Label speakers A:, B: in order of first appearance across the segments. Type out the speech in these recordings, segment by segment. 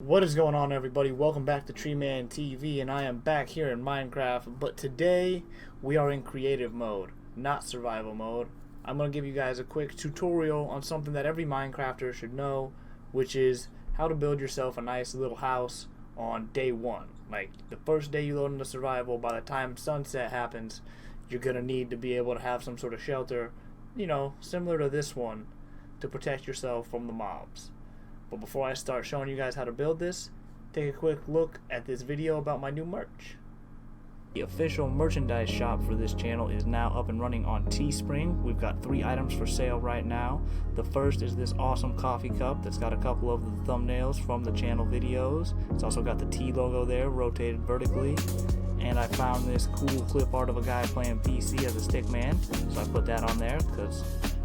A: What is going on, everybody? Welcome back to Treeman TV, and I am back here in Minecraft, but today we are in creative mode, not survival mode. I'm going to give you guys a quick tutorial on something that every Minecrafter should know, which is how to build yourself a nice little house on day one. Like, the first day you load into survival, by the time sunset happens, you're going to need to be able to have some sort of shelter, similar to this one, to protect yourself from the mobs. But before I start showing you guys how to build this, take a quick look at this video about my new merch. The official merchandise shop for this channel is now up and running on Teespring. We've got 3 items for sale right now. The first is this awesome coffee cup that's got a couple of the thumbnails from the channel videos. It's also got the T logo there, rotated vertically. And I found this cool clip art of a guy playing PC as a stickman, so I put that on there because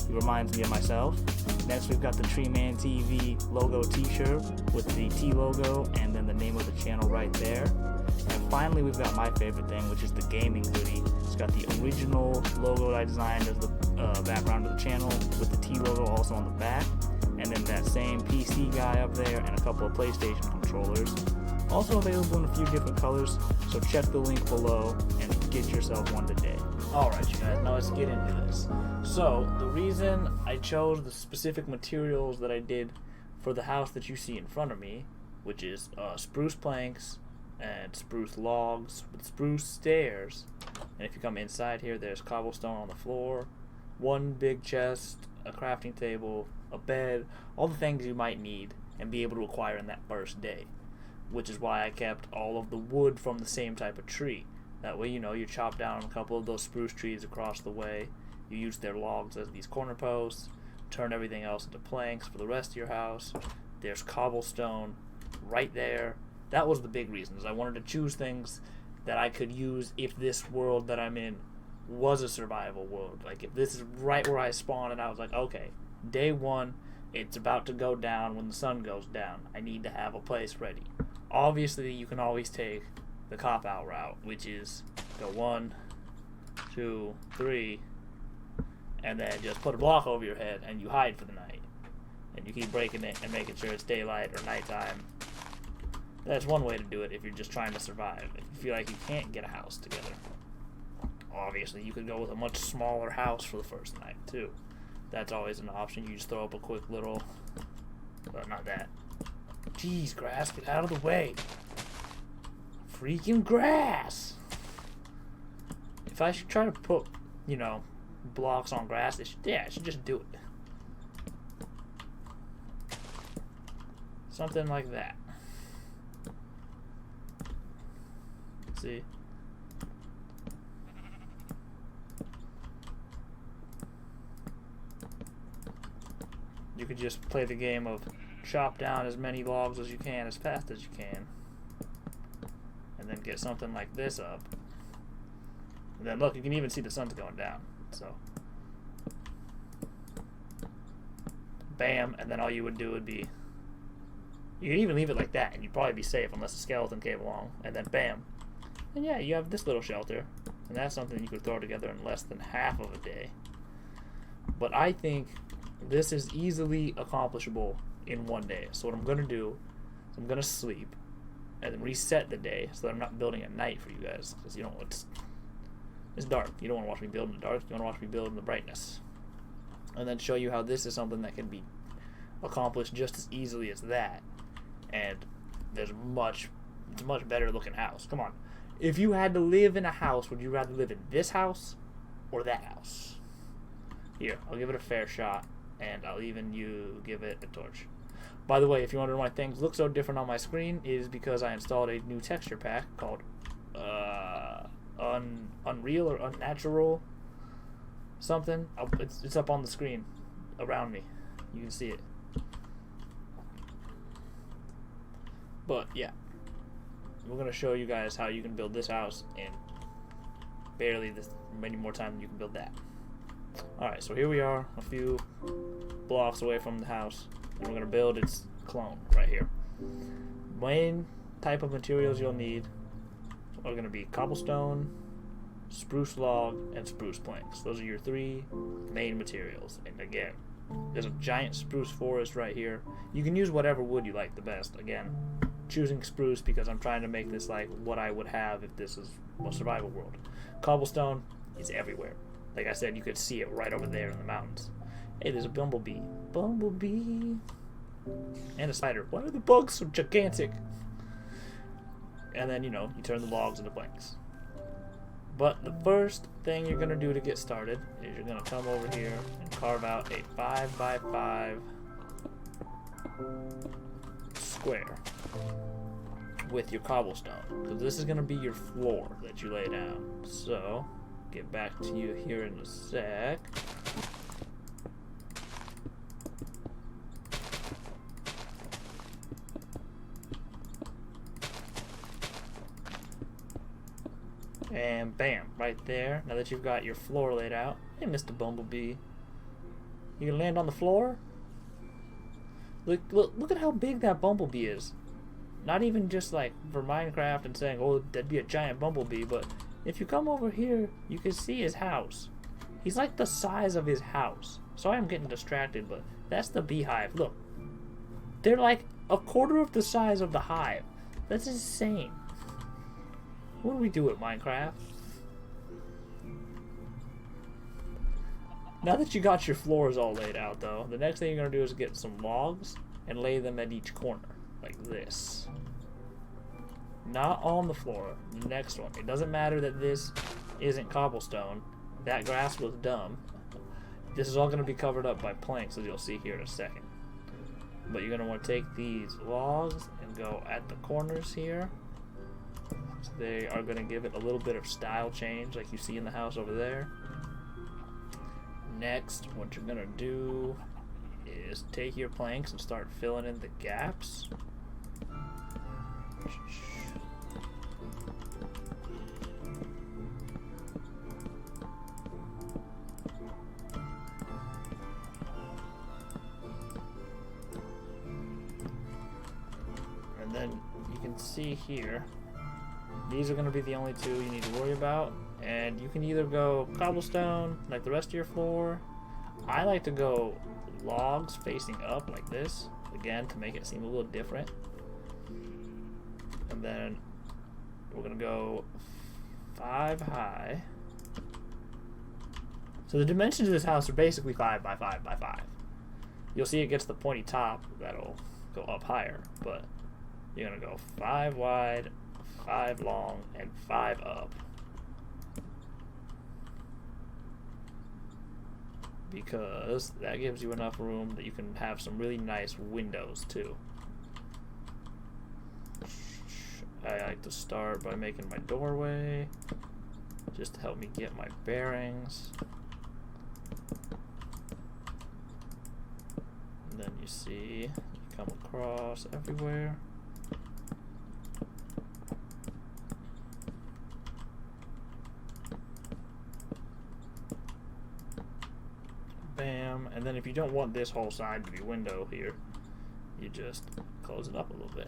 A: it reminds me of myself. Next, we've got the Treeman TV logo t-shirt with the T logo and then the name of the channel right there. And finally, we've got my favorite thing, which is the gaming hoodie. It's got the original logo that I designed as the background of the channel with the T logo also on the back. And then that same PC guy up there and a couple of PlayStation controllers. Also available in a few different colors, so check the link below and get yourself one today. Alright, you guys, now let's get into this. So, the reason I chose the specific materials that I did for the house that you see in front of me, which is spruce planks and spruce logs with spruce stairs, and if you come inside here, there's cobblestone on the floor, one big chest, a crafting table, a bed, all the things you might need and be able to acquire in that first day. Which is why I kept all of the wood from the same type of tree. That way, you chop down a couple of those spruce trees across the way, you use their logs as these corner posts, turn everything else into planks for the rest of your house. There's cobblestone right there. That was the big reason, is I wanted to choose things that I could use if this world that I'm in was a survival world. Like, if this is right where I spawned and I was like, okay, day one, it's about to go down when the sun goes down. I need to have a place ready. Obviously, you can always take the cop-out route, which is go 1, 2, 3, and then just put a block over your head and you hide for the night. And you keep breaking it and making sure it's daylight or nighttime. That's one way to do it if you're just trying to survive. If you feel like you can't get a house together. Obviously, you could go with a much smaller house for the first night, too. That's always an option. You just throw up a quick little... Well, not that. Jeez, grass, get out of the way. Freaking grass! If I should try to put, blocks on grass, I should just do it. Something like that. See? You could just play the game of chop down as many logs as you can as fast as you can, and then get something like this up. And then look, you can even see the sun's going down. So bam, and then all you would do would be, you could even leave it like that and you'd probably be safe unless a skeleton came along, and then bam, and yeah, you have this little shelter, and that's something you could throw together in less than half of a day. But I think this is easily accomplishable in one day. So what I'm going to do is I'm going to sleep and then reset the day so that I'm not building at night for you guys, because it's dark. You don't want to watch me build in the dark. You want to watch me build in the brightness. And then show you how this is something that can be accomplished just as easily as that. And it's a much better looking house. Come on. If you had to live in a house, would you rather live in this house or that house? Here, I'll give it a fair shot, and I'll even give it a torch. By the way, if you wonder why things look so different on my screen, it is because I installed a new texture pack called Unreal or Unnatural something. It's up on the screen around me. You can see it. But yeah, we're going to show you guys how you can build this house in barely this many more time than you can build that. Alright, so here we are, a few blocks away from the house, and we're going to build its clone right here. Main type of materials you'll need are going to be cobblestone, spruce log, and spruce planks. Those are your 3 main materials. And again, There's a giant spruce forest right here. You can use whatever wood you like the best. Again, choosing spruce because I'm trying to make this like what I would have if this is a survival world. Cobblestone is everywhere. Like I said, you could see it right over there in the mountains. Hey, there's a bumblebee. Bumblebee. And a spider. Why are the bugs so gigantic? And then, you know, you turn the logs into planks. But the first thing you're going to do to get started is you're going to come over here and carve out a 5x5 square with your cobblestone. Because this is going to be your floor that you lay down. So, get back to you here in a sec. And bam, right there. Now that you've got your floor laid out. Hey, Mr. Bumblebee. You can land on the floor? Look at how big that bumblebee is. Not even just like for Minecraft and saying, oh, that'd be a giant bumblebee, but if you come over here, you can see his house. He's like the size of his house. Sorry I'm getting distracted, but that's the beehive. Look. They're like a quarter of the size of the hive. That's insane. What do we do at Minecraft? Now that you got your floors all laid out, though, the next thing you're going to do is get some logs and lay them at each corner, like this. Not on the floor, the next one. It doesn't matter that this isn't cobblestone. That grass was dumb. This is all going to be covered up by planks, as you'll see here in a second. But you're going to want to take these logs and go at the corners here. So they are going to give it a little bit of style change like you see in the house over there. Next, what you're going to do is take your planks and start filling in the gaps. And then you can see here, these are going to be the only two you need to worry about. And you can either go cobblestone like the rest of your floor. I like to go logs facing up like this, again, to make it seem a little different. And then we're going to go 5 high. So the dimensions of this house are basically 5 by 5 by 5. You'll see it gets the pointy top that'll go up higher, but you're going to go 5 wide, 5 long, and 5 up. Because that gives you enough room that you can have some really nice windows too. I like to start by making my doorway just to help me get my bearings. And then you see, you come across everywhere. Bam, and then if you don't want this whole side to be window here, you just close it up a little bit.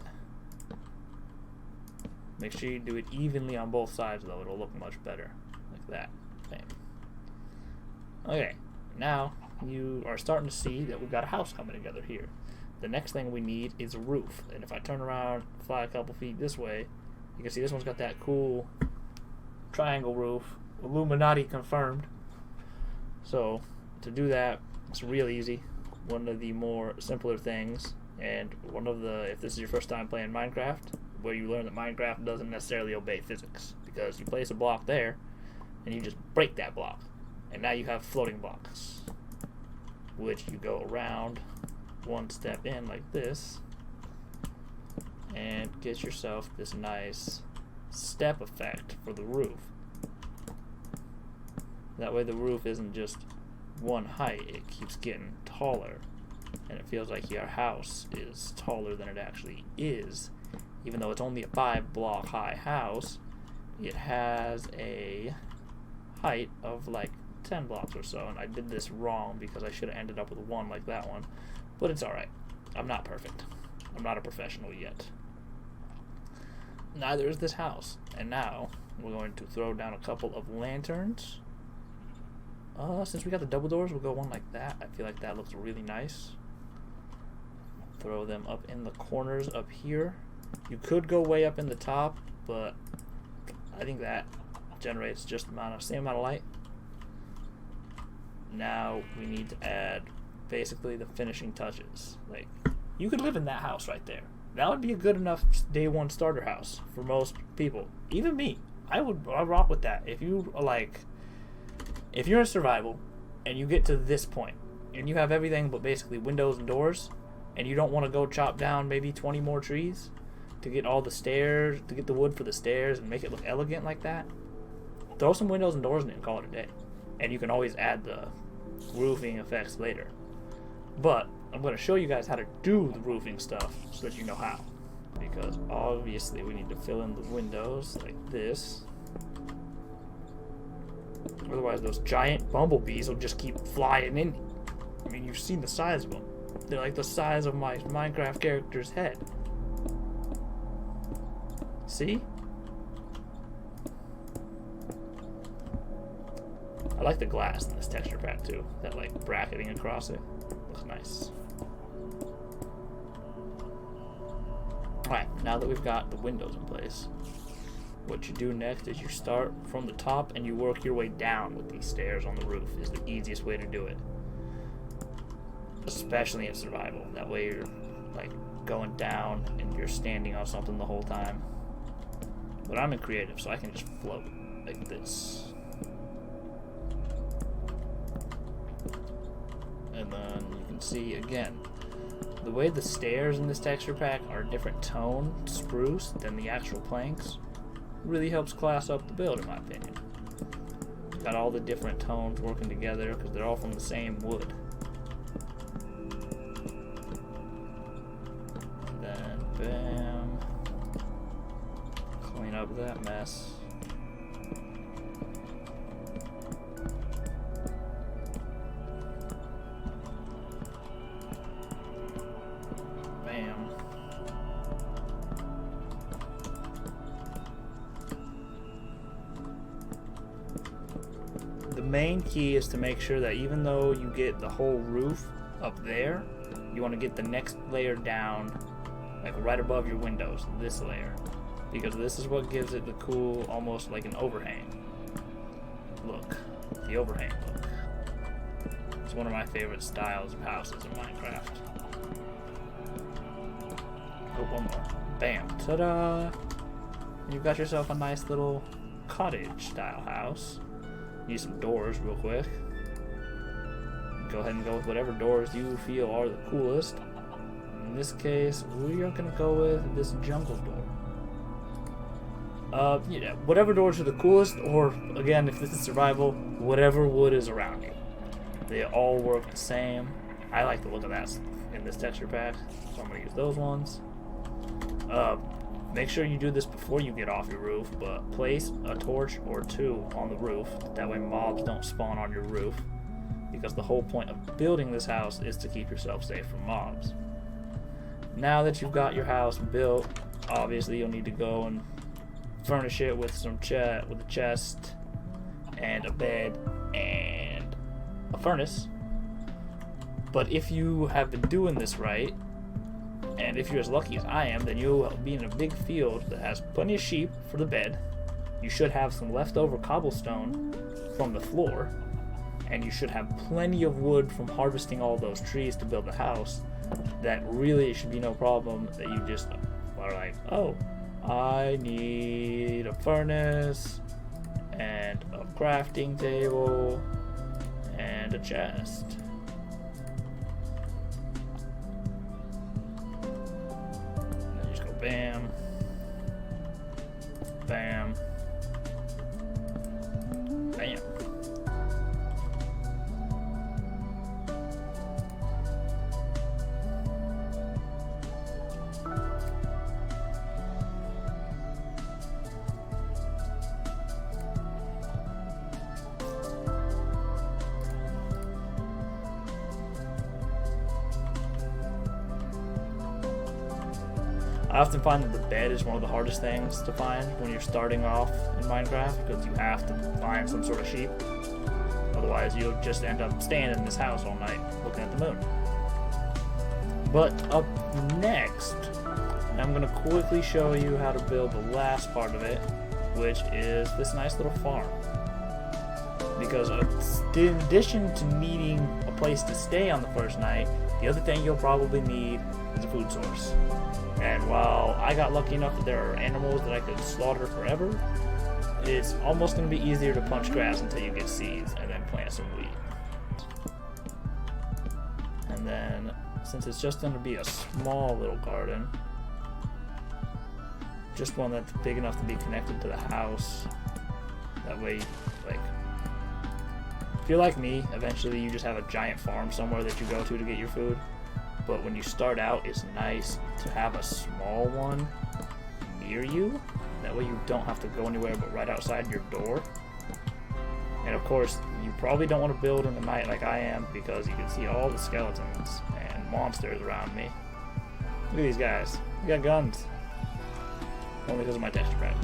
A: Make sure you do it evenly on both sides though, it'll look much better. Like that. Bam. Okay, now you are starting to see that we've got a house coming together here. The next thing we need is a roof, and if I turn around, fly a couple feet this way, you can see this one's got that cool triangle roof. Illuminati confirmed. So to do that, it's real easy. One of the more simpler things, and one of the, if this is your first time playing Minecraft, where you learn that Minecraft doesn't necessarily obey physics, because you place a block there and you just break that block, and now you have floating blocks, which you go around one step in like this and get yourself this nice step effect for the roof. That way the roof isn't just one height, it keeps getting taller, and it feels like your house is taller than it actually is. Even though it's only a 5 block high house, it has a height of like 10 blocks or so, and I did this wrong because I should have ended up with 1 like that one, but it's alright. I'm not perfect. I'm not a professional yet. Neither is this house. And now we're going to throw down a couple of lanterns Since we got the double doors, we'll go one like that. I feel like that looks really nice. Throw them up in the corners up here. You could go way up in the top, but I think that generates just the same amount of light. Now we need to add basically the finishing touches. Like, you could live in that house right there. That would be a good enough day one starter house for most people. Even me, I'd rock with that. If you like, if you're in survival and you get to this point and you have everything but basically windows and doors, and you don't want to go chop down maybe 20 more trees to get all the stairs, to get the wood for the stairs and make it look elegant like that, throw some windows and doors in it and call it a day. And you can always add the roofing effects later. But I'm going to show you guys how to do the roofing stuff so that you know how. Because obviously we need to fill in the windows like this. Otherwise those giant bumblebees will just keep flying in. I mean, you've seen the size of them. They're like the size of my Minecraft character's head. See? I like the glass in this texture pack too. That like bracketing across it. Looks nice. Alright, now that we've got the windows in place, what you do next is you start from the top and you work your way down with these stairs on the roof. Is the easiest way to do it. Especially in survival. That way you're like going down and you're standing on something the whole time. But I'm in creative, so I can just float like this. And then you can see again, the way the stairs in this texture pack are a different tone spruce than the actual planks really helps class up the build, in my opinion. Got all the different tones working together because they're all from the same wood. Bam. Clean up that mess. Bam. The main key is to make sure that even though you get the whole roof up there, you want to get the next layer down like right above your windows, this layer, because this is what gives it the cool, almost like an overhang look. The overhang look. It's one of my favorite styles of houses in Minecraft. Oh, one more. Bam. Ta-da! You've got yourself a nice little cottage style house. Need some doors real quick. Go ahead and go with whatever doors you feel are the coolest. In this case, we are going to go with this jungle door. Yeah, whatever doors are the coolest, or again, if this is survival, whatever wood is around you. They all work the same. I like the look of that in this texture pack, so I'm going to use those ones. Make sure you do this before you get off your roof, but place a torch or two on the roof. That way mobs don't spawn on your roof, because the whole point of building this house is to keep yourself safe from mobs. Now that you've got your house built, obviously you'll need to go and furnish it with some with a chest and a bed and a furnace. But if you have been doing this right, and if you're as lucky as I am, then you'll be in a big field that has plenty of sheep for the bed. You should have some leftover cobblestone from the floor, and you should have plenty of wood from harvesting all those trees to build the house. That really should be no problem, that you just are like, oh, I need a furnace and a crafting table and a chest. And then just go bam, bam, bam. I often find that the bed is one of the hardest things to find when you're starting off in Minecraft, because you have to find some sort of sheep. otherwise you'll just end up staying in this house all night looking at the moon. But up next, I'm going to quickly show you how to build the last part of it, which is this nice little farm. Because in addition to needing a place to stay on the first night, the other thing you'll probably need is a food source. And while I got lucky enough that there are animals that I could slaughter forever, it's almost going to be easier to punch grass until you get seeds and then plant some wheat. And then, since it's just going to be a small little garden, just one that's big enough to be connected to the house, that way, like, if you're like me, eventually you just have a giant farm somewhere that you go to get your food. But when you start out, it's nice to have a small one near you. That way you don't have to go anywhere but right outside your door. And of course, you probably don't want to build in the night like I am, because you can see all the skeletons and monsters around me. Look at these guys. They got guns. Only because of my texture pack.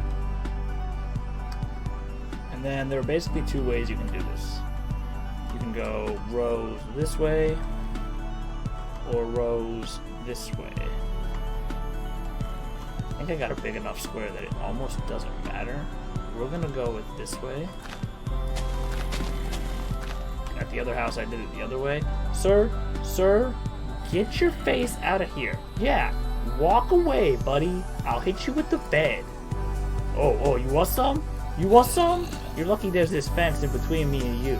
A: And then there are basically two ways you can do this. You can go rows this way, or rows this way. I think I got a big enough square that it almost doesn't matter. We're gonna go with this way. At the other house I did it the other way. Sir, get your face out of here. Yeah, walk away, buddy. I'll hit you with the bed. Oh, you want some? You want some? You're lucky there's this fence in between me and you.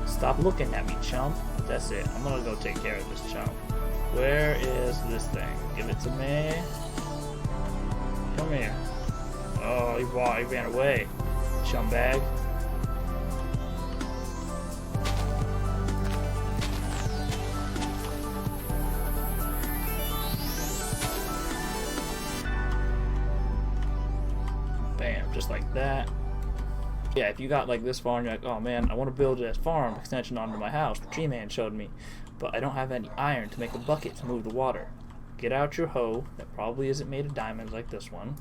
A: Stop looking at me, chump. That's it. I'm gonna go take care of this chump. Where is this thing? Give it to me. Come here. Oh, he ran away. Chum bag. Bam, just like that. Yeah, if you got like this far and you're like, oh man, I want to build a farm extension onto my house, the tree man showed me, but I don't have any iron to make a bucket to move the water. Get out your hoe, that probably isn't made of diamonds like this one,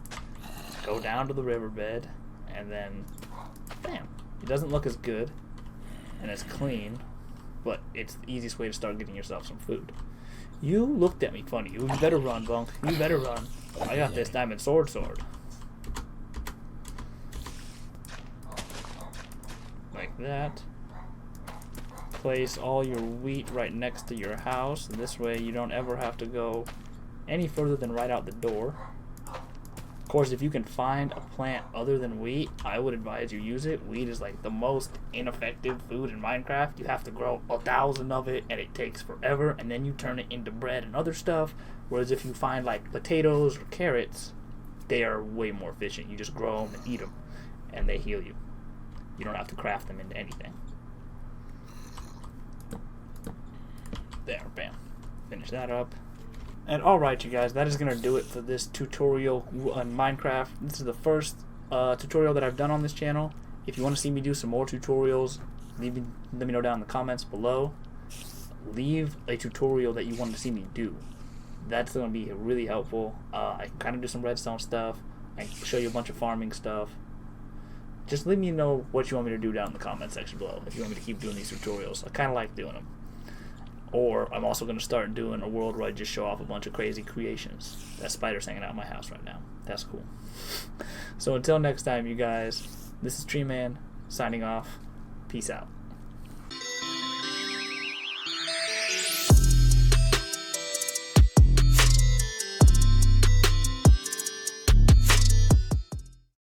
A: go down to the riverbed, and then, bam. It doesn't look as good, and as clean, but it's the easiest way to start getting yourself some food. You looked at me funny. You better run, Bunk. You better run. I got this diamond sword. Like that. Place all your wheat right next to your house. This way you don't ever have to go any further than right out the door. Of course, if you can find a plant other than wheat, I would advise you use it. Wheat is like the most ineffective food in Minecraft. You have to grow 1,000 of it and it takes forever, and then you turn it into bread and other stuff. Whereas if you find like potatoes or carrots, they are way more efficient. You just grow them and eat them, and they heal you. You don't have to craft them into anything. There, bam. Finish that up. And alright, you guys, that is going to do it for this tutorial on Minecraft. This is the first tutorial that I've done on this channel. If you want to see me do some more tutorials, let me know down in the comments below. Leave a tutorial that you want to see me do. That's going to be really helpful. I can kind of do some redstone stuff. I can show you a bunch of farming stuff. Just let me know what you want me to do down in the comment section below if you want me to keep doing these tutorials. I kind of like doing them. Or I'm also going to start doing a world where I just show off a bunch of crazy creations. That spider's hanging out in my house right now. That's cool. So until next time, you guys, this is Tree Man signing off. Peace out.